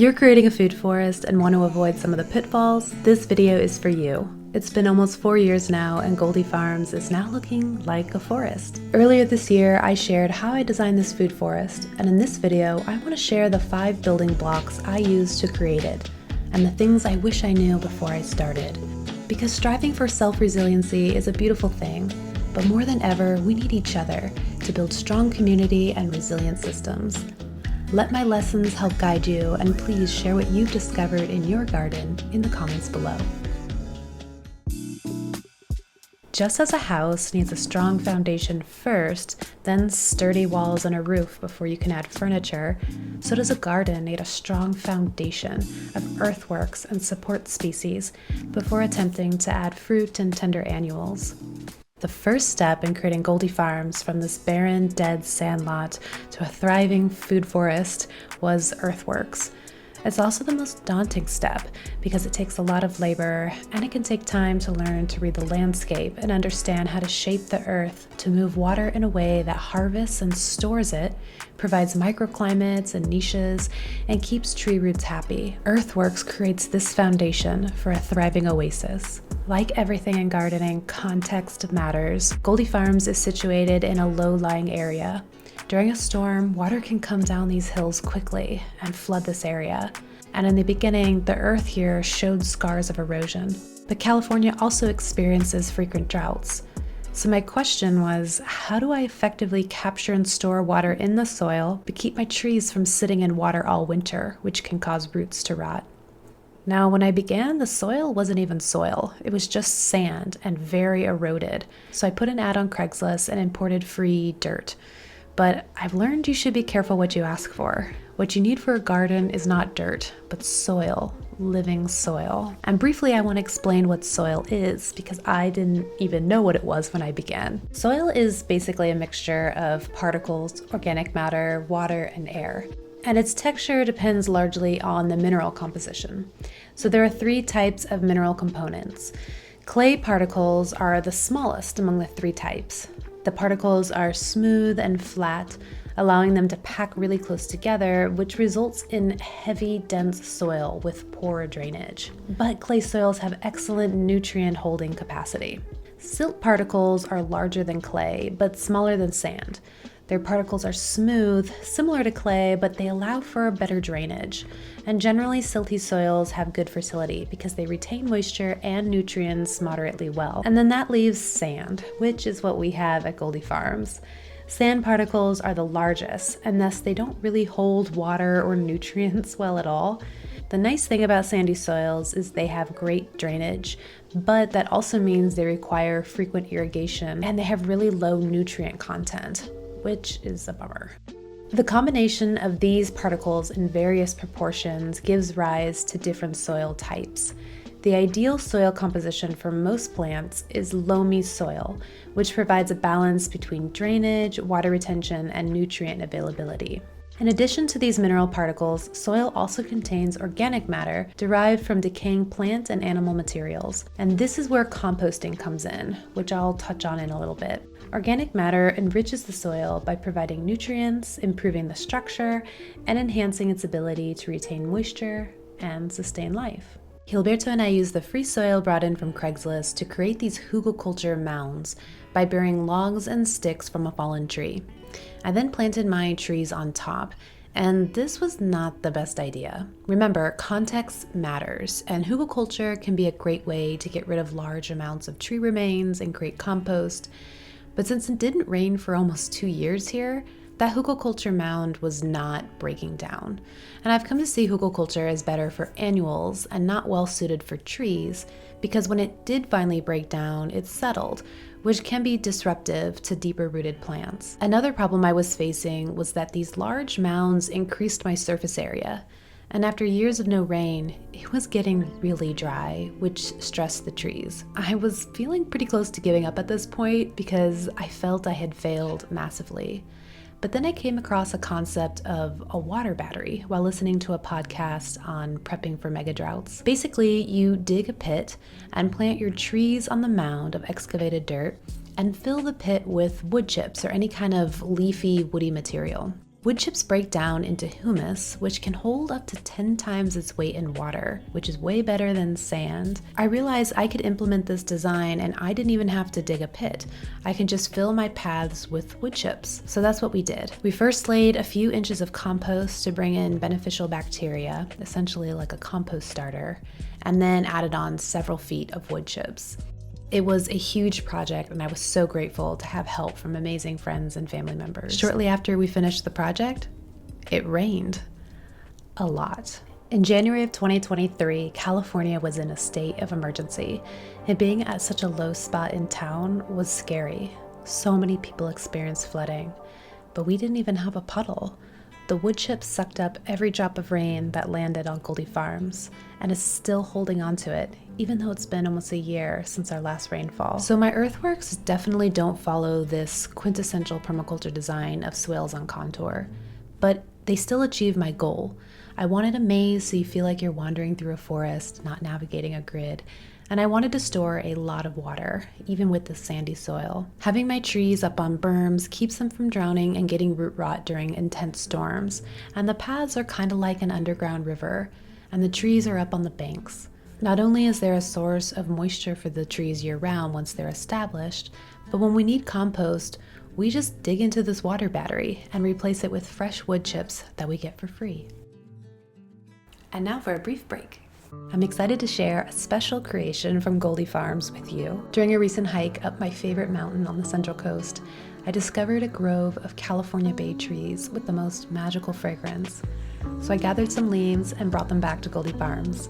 If you're creating a food forest and want to avoid some of the pitfalls, this video is for you. It's been almost 4 years now, and Goldifarms is now looking like a forest. Earlier this year, I shared how I designed this food forest, and in this video, I want to share the 5 building blocks I used to create it, and the things I wish I knew before I started. Because striving for self-resiliency is a beautiful thing, but more than ever, we need each other to build strong community and resilient systems. Let my lessons help guide you, and please share what you've discovered in your garden in the comments below. Just as a house needs a strong foundation first, then sturdy walls and a roof before you can add furniture, so does a garden need a strong foundation of earthworks and support species before attempting to add fruit and tender annuals. The first step in creating Goldifarms from this barren, dead sandlot to a thriving food forest was earthworks. It's also the most daunting step because it takes a lot of labor, and it can take time to learn to read the landscape and understand how to shape the earth to move water in a way that harvests and stores it, provides microclimates and niches, and keeps tree roots happy. Earthworks creates this foundation for a thriving oasis. Like everything in gardening, context matters. Goldifarms is situated in a low-lying area. During a storm, water can come down these hills quickly and flood this area. And in the beginning, the earth here showed scars of erosion. But California also experiences frequent droughts. So my question was, how do I effectively capture and store water in the soil, but keep my trees from sitting in water all winter, which can cause roots to rot? Now, when I began, the soil wasn't even soil. It was just sand and very eroded. So I put an ad on Craigslist and imported free dirt. But I've learned you should be careful what you ask for. What you need for a garden is not dirt, but soil, living soil. And briefly, I want to explain what soil is because I didn't even know what it was when I began. Soil is basically a mixture of particles, organic matter, water, and air. And its texture depends largely on the mineral composition. So there are 3 types of mineral components. Clay particles are the smallest among the 3 types. The particles are smooth and flat, allowing them to pack really close together, which results in heavy, dense soil with poor drainage. But clay soils have excellent nutrient holding capacity. Silt particles are larger than clay, but smaller than sand. Their particles are smooth, similar to clay, but they allow for better drainage. And generally, silty soils have good fertility because they retain moisture and nutrients moderately well. And then that leaves sand, which is what we have at Goldifarms. Sand particles are the largest, and thus they don't really hold water or nutrients well at all. The nice thing about sandy soils is they have great drainage, but that also means they require frequent irrigation, and they have really low nutrient content, which is a bummer. The combination of these particles in various proportions gives rise to different soil types. The ideal soil composition for most plants is loamy soil, which provides a balance between drainage, water retention, and nutrient availability. In addition to these mineral particles, soil also contains organic matter derived from decaying plant and animal materials. And this is where composting comes in, which I'll touch on in a little bit. Organic matter enriches the soil by providing nutrients, improving the structure, and enhancing its ability to retain moisture and sustain life. Gilberto and I used the free soil brought in from Craigslist to create these Hugelkultur mounds by burying logs and sticks from a fallen tree. I then planted my trees on top, and this was not the best idea. Remember, context matters, and Hugelkultur can be a great way to get rid of large amounts of tree remains and create compost. But since it didn't rain for almost 2 years here, that Hugelkultur mound was not breaking down. And I've come to see Hugelkultur as better for annuals and not well suited for trees, because when it did finally break down, it settled, which can be disruptive to deeper rooted plants. Another problem I was facing was that these large mounds increased my surface area. And after years of no rain, it was getting really dry, which stressed the trees. I was feeling pretty close to giving up at this point because I felt I had failed massively. But then I came across a concept of a water battery while listening to a podcast on prepping for mega droughts. Basically, you dig a pit and plant your trees on the mound of excavated dirt and fill the pit with wood chips or any kind of leafy, woody material. Wood chips break down into humus, which can hold up to 10 times its weight in water, which is way better than sand. I realized I could implement this design and I didn't even have to dig a pit. I can just fill my paths with wood chips. So that's what we did. We first laid a few inches of compost to bring in beneficial bacteria, essentially like a compost starter, and then added on several feet of wood chips. It was a huge project and I was so grateful to have help from amazing friends and family members. Shortly after we finished the project, it rained. A lot. In January of 2023, California was in a state of emergency, and being at such a low spot in town was scary. So many people experienced flooding, but we didn't even have a puddle. The wood chips sucked up every drop of rain that landed on Goldifarms, and is still holding on to it, even though it's been almost a year since our last rainfall. So my earthworks definitely don't follow this quintessential permaculture design of swales on contour, but they still achieve my goal. I wanted a maze so you feel like you're wandering through a forest, not navigating a grid, and I wanted to store a lot of water, even with the sandy soil. Having my trees up on berms keeps them from drowning and getting root rot during intense storms, and the paths are kind of like an underground river, and the trees are up on the banks. Not only is there a source of moisture for the trees year-round once they're established, but when we need compost, we just dig into this water battery and replace it with fresh wood chips that we get for free. And now for a brief break. I'm excited to share a special creation from Goldifarms with you. During a recent hike up my favorite mountain on the Central Coast, I discovered a grove of California bay trees with the most magical fragrance. So I gathered some leaves and brought them back to Goldifarms.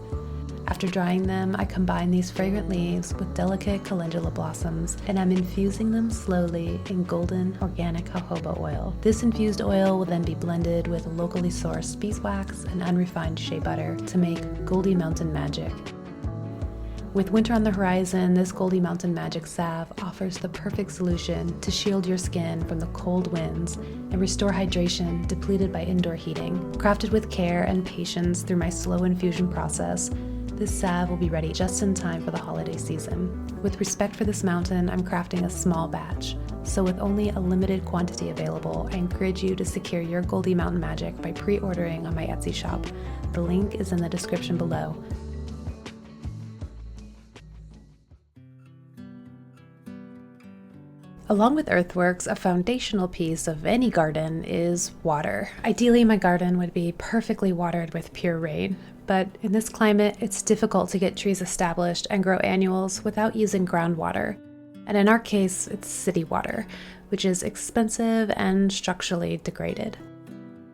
After drying them, I combine these fragrant leaves with delicate calendula blossoms, and I'm infusing them slowly in golden organic jojoba oil. This infused oil will then be blended with locally sourced beeswax and unrefined shea butter to make GoldiMountain Magic. With winter on the horizon, this GoldiMountain Magic salve offers the perfect solution to shield your skin from the cold winds and restore hydration depleted by indoor heating. Crafted with care and patience through my slow infusion process, this salve will be ready just in time for the holiday season. With respect for this mountain, I'm crafting a small batch, so with only a limited quantity available, I encourage you to secure your GoldiMountain Magic by pre-ordering on my Etsy shop. The link is in the description below. Along with earthworks, a foundational piece of any garden is water. Ideally, my garden would be perfectly watered with pure rain, but in this climate, it's difficult to get trees established and grow annuals without using groundwater. And in our case, it's city water, which is expensive and structurally degraded.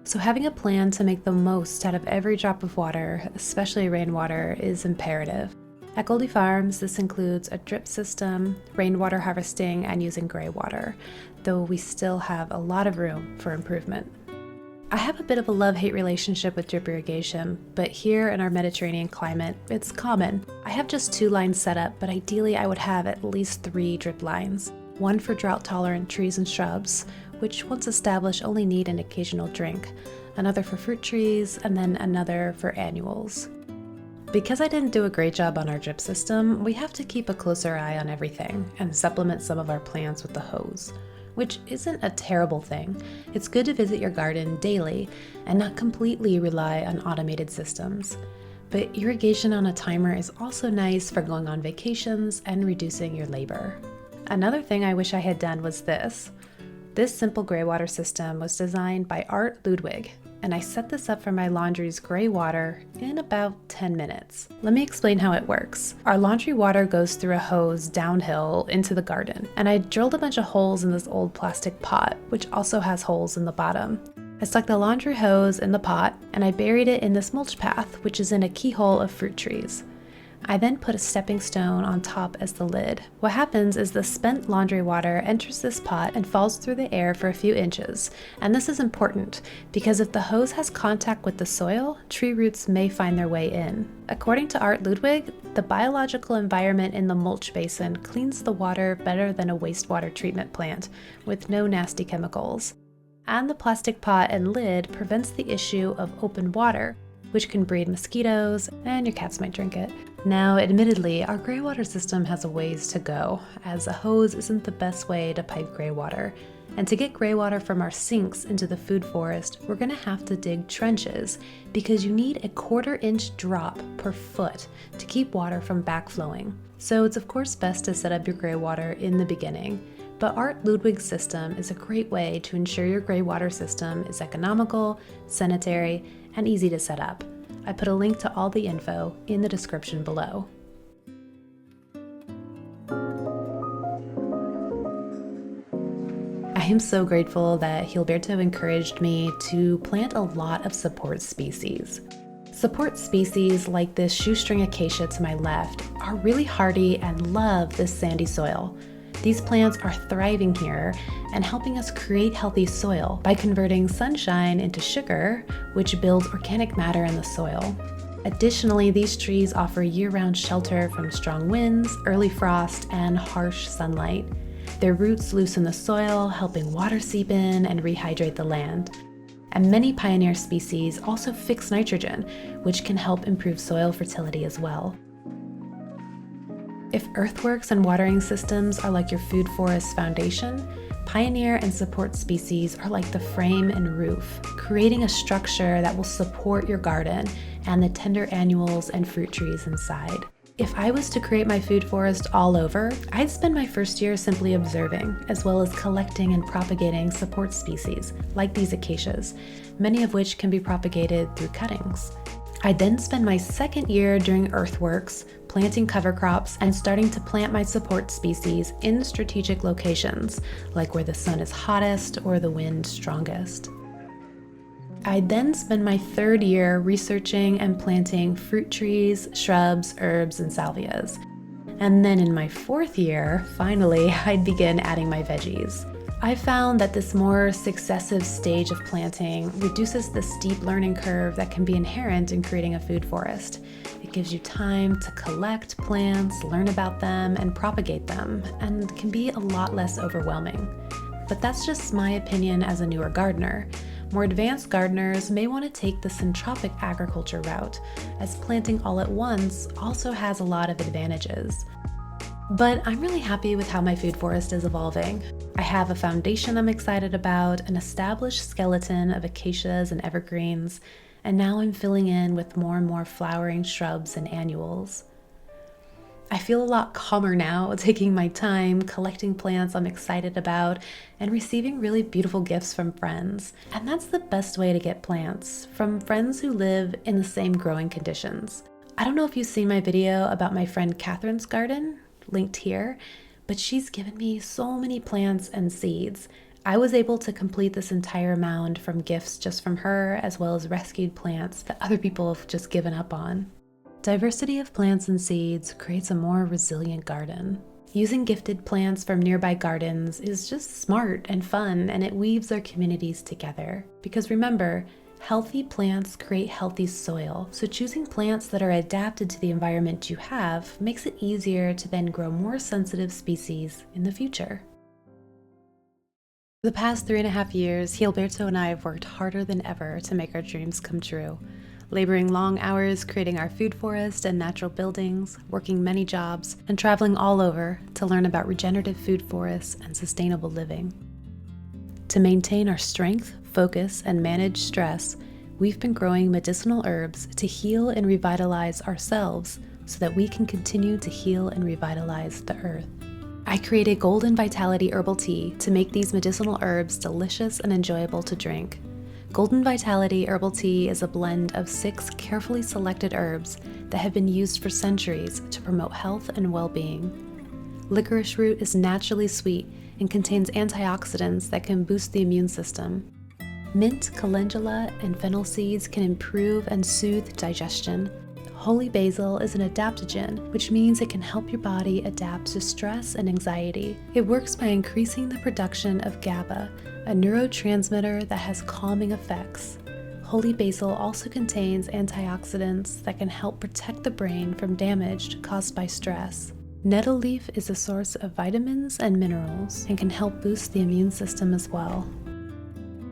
So having a plan to make the most out of every drop of water, especially rainwater, is imperative. At Goldifarms, this includes a drip system, rainwater harvesting, and using greywater, though we still have a lot of room for improvement. I have a bit of a love-hate relationship with drip irrigation, but here in our Mediterranean climate, it's common. I have just 2 lines set up, but ideally I would have at least 3 drip lines. One for drought-tolerant trees and shrubs, which once established only need an occasional drink, another for fruit trees, and then another for annuals. Because I didn't do a great job on our drip system, we have to keep a closer eye on everything and supplement some of our plants with the hose, which isn't a terrible thing. It's good to visit your garden daily and not completely rely on automated systems. But irrigation on a timer is also nice for going on vacations and reducing your labor. Another thing I wish I had done was this. This simple greywater system was designed by Ludwig, and I set this up for my laundry's gray water in about 10 minutes. Let me explain how it works. Our laundry water goes through a hose downhill into the garden, and I drilled a bunch of holes in this old plastic pot, which also has holes in the bottom. I stuck the laundry hose in the pot, and I buried it in this mulch path, which is in a keyhole of fruit trees. I then put a stepping stone on top as the lid. What happens is the spent laundry water enters this pot and falls through the air for a few inches. And this is important because if the hose has contact with the soil, tree roots may find their way in. According to Ludwig, the biological environment in the mulch basin cleans the water better than a wastewater treatment plant with no nasty chemicals. And the plastic pot and lid prevents the issue of open water, which can breed mosquitoes, and your cats might drink it. Now, admittedly, our greywater system has a ways to go, as a hose isn't the best way to pipe greywater, And to get greywater from our sinks into the food forest, we're gonna have to dig trenches because you need a 1/4 inch drop per foot to keep water from backflowing. So it's of course best to set up your greywater in the beginning, but our Ludwig system is a great way to ensure your greywater system is economical, sanitary, and easy to set up. I put a link to all the info in the description below. I am so grateful that Gilberto encouraged me to plant a lot of support species. Support species like this shoestring acacia to my left are really hardy and love this sandy soil. These plants are thriving here and helping us create healthy soil by converting sunshine into sugar, which builds organic matter in the soil. Additionally, these trees offer year-round shelter from strong winds, early frost, and harsh sunlight. Their roots loosen the soil, helping water seep in and rehydrate the land. And many pioneer species also fix nitrogen, which can help improve soil fertility as well. If earthworks and watering systems are like your food forest foundation, pioneer and support species are like the frame and roof, creating a structure that will support your garden and the tender annuals and fruit trees inside. If I was to create my food forest all over, I'd spend my first year simply observing, as well as collecting and propagating support species, like these acacias, many of which can be propagated through cuttings. I'd then spend my second year doing earthworks, planting cover crops, and starting to plant my support species in strategic locations, like where the sun is hottest or the wind strongest. I'd then spend my third year researching and planting fruit trees, shrubs, herbs, and salvias. And then in my fourth year, finally, I'd begin adding my veggies. I found that this more successive stage of planting reduces the steep learning curve that can be inherent in creating a food forest. It gives you time to collect plants, learn about them, and propagate them, and can be a lot less overwhelming. But that's just my opinion as a newer gardener. More advanced gardeners may want to take the centropic agriculture route, as planting all at once also has a lot of advantages. But I'm really happy with how my food forest is evolving. I have a foundation I'm excited about, an established skeleton of acacias and evergreens, and now I'm filling in with more and more flowering shrubs and annuals. I feel a lot calmer now, taking my time, collecting plants I'm excited about, and receiving really beautiful gifts from friends. And that's the best way to get plants, from friends who live in the same growing conditions. I don't know if you've seen my video about my friend Catherine's garden, linked here, but she's given me so many plants and seeds. I was able to complete this entire mound from gifts just from her, as well as rescued plants that other people have just given up on. Diversity of plants and seeds creates a more resilient garden. Using gifted plants from nearby gardens is just smart and fun, and it weaves our communities together. Because remember, healthy plants create healthy soil, so choosing plants that are adapted to the environment you have makes it easier to then grow more sensitive species in the future. For the past 3.5 years, Gilberto and I have worked harder than ever to make our dreams come true. Laboring long hours creating our food forest and natural buildings, working many jobs, and traveling all over to learn about regenerative food forests and sustainable living. To maintain our strength, focus, and manage stress, we've been growing medicinal herbs to heal and revitalize ourselves so that we can continue to heal and revitalize the earth. I created Golden Vitality Herbal Tea to make these medicinal herbs delicious and enjoyable to drink. Golden Vitality Herbal Tea is a blend of 6 carefully selected herbs that have been used for centuries to promote health and well-being. Licorice root is naturally sweet and contains antioxidants that can boost the immune system. Mint, calendula, and fennel seeds can improve and soothe digestion. Holy basil is an adaptogen, which means it can help your body adapt to stress and anxiety. It works by increasing the production of GABA, a neurotransmitter that has calming effects. Holy basil also contains antioxidants that can help protect the brain from damage caused by stress. Nettle leaf is a source of vitamins and minerals and can help boost the immune system as well.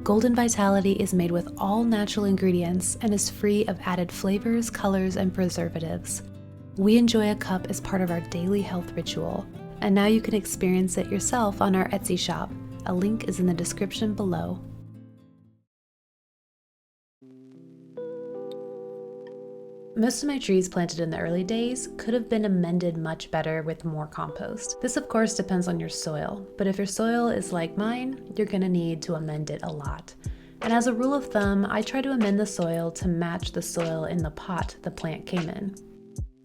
Golden Vitality is made with all natural ingredients and is free of added flavors, colors, and preservatives. We enjoy a cup as part of our daily health ritual, and now you can experience it yourself on our Etsy shop. A link is in the description below. Most of my trees planted in the early days could have been amended much better with more compost. This of course depends on your soil, but if your soil is like mine, you're gonna need to amend it a lot. And as a rule of thumb, I try to amend the soil to match the soil in the pot the plant came in.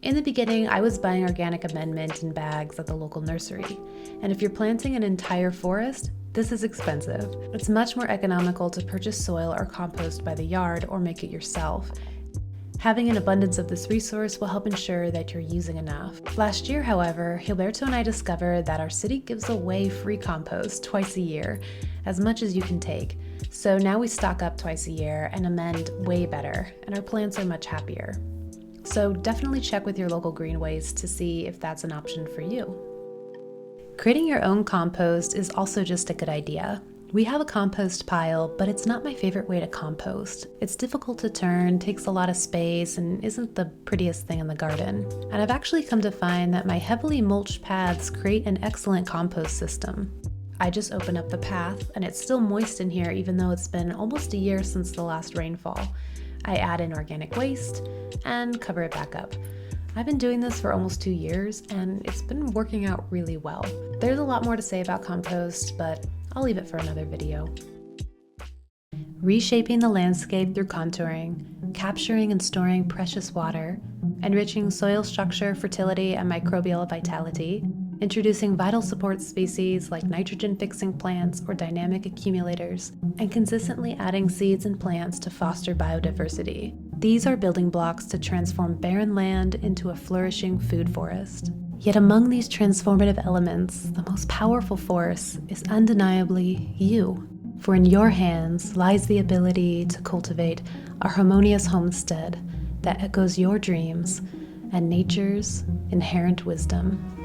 In the beginning, I was buying organic amendment in bags at the local nursery, and if you're planting an entire forest, this is expensive. It's much more economical to purchase soil or compost by the yard or make it yourself. Having an abundance of this resource will help ensure that you're using enough. Last year, however, Gilberto and I discovered that our city gives away free compost twice a year, as much as you can take. So now we stock up twice a year and amend way better, and our plants are much happier. So definitely check with your local greenways to see if that's an option for you. Creating your own compost is also just a good idea. We have a compost pile, but it's not my favorite way to compost. It's difficult to turn, takes a lot of space, and isn't the prettiest thing in the garden. And I've actually come to find that my heavily mulched paths create an excellent compost system. I just open up the path, and it's still moist in here even though it's been almost a year since the last rainfall. I add in organic waste and cover it back up. I've been doing this for almost 2 years, and it's been working out really well. There's a lot more to say about compost, but I'll leave it for another video. Reshaping the landscape through contouring, capturing and storing precious water, enriching soil structure, fertility, and microbial vitality, introducing vital support species like nitrogen-fixing plants or dynamic accumulators, and consistently adding seeds and plants to foster biodiversity. These are building blocks to transform barren land into a flourishing food forest. Yet among these transformative elements, the most powerful force is undeniably you. For in your hands lies the ability to cultivate a harmonious homestead that echoes your dreams and nature's inherent wisdom.